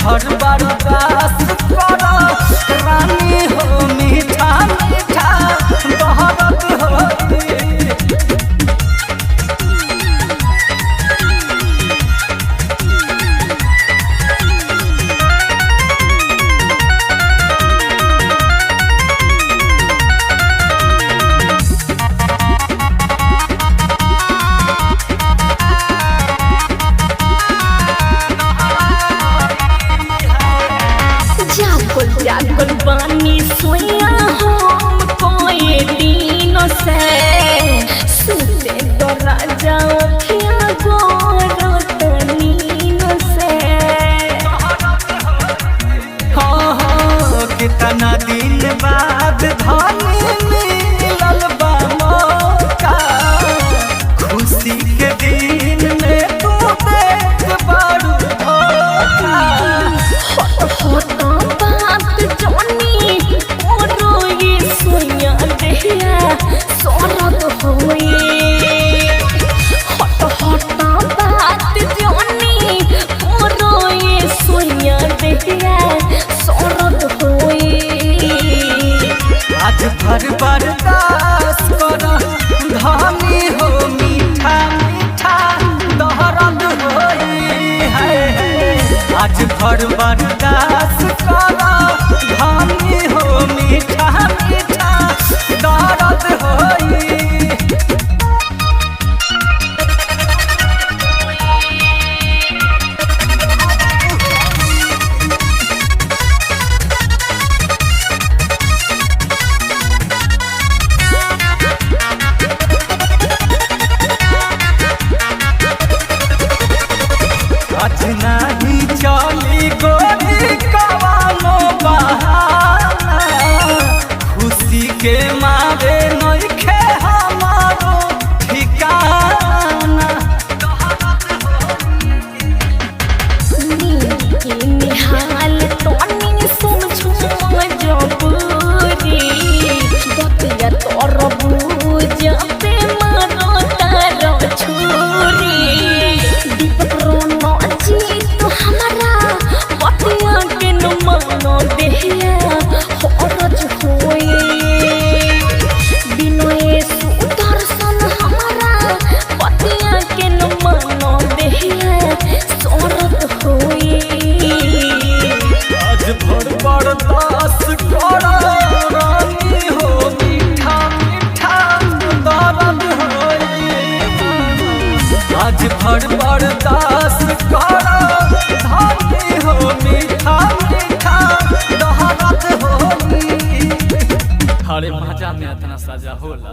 भर बर्दाश्त करो रानी हो मीठा मीठा दहरत होई। जागल बानी सोया हम कोई दिन से सुते दरा जाओ खिया गोरत नीन से। हाँ कितना दिन बाद धानी मिलल बा मौका खुशी के दिन में तू देख बड़ू धोखा। सोरत होई हट हटा बात जानी मोरो ये सोया देहिया सोरत होई। आज भर बर्दाश्त करो धानी हो मीठा मीठा दहरत होई है। आज भर बर्दाश्त करो धानी हो मीठा मीठा दहरत होई। आज नहीं चली गोरी कवानो बहाना खुशी के मारे नइखे हमारो ठिकाना। निहाल तोनी सुन छुम जबूरी बतिया तोर बूझ पे मारो तारो छुरी। दीपक रोनो जी तो हमारा बतिया के न मानो देहिया हरज होई। बिनोए सुदर्शन हमारा बतिया के न मानो देहिया सोरत होई। आज भर बर्दाश्त करो रानी हो मीठा मीठा दर्द होई। आज भर बर्दाश्त करो धानी हो मीठा मीठा दहरत होई। अरे मजा में इतना सजा होला।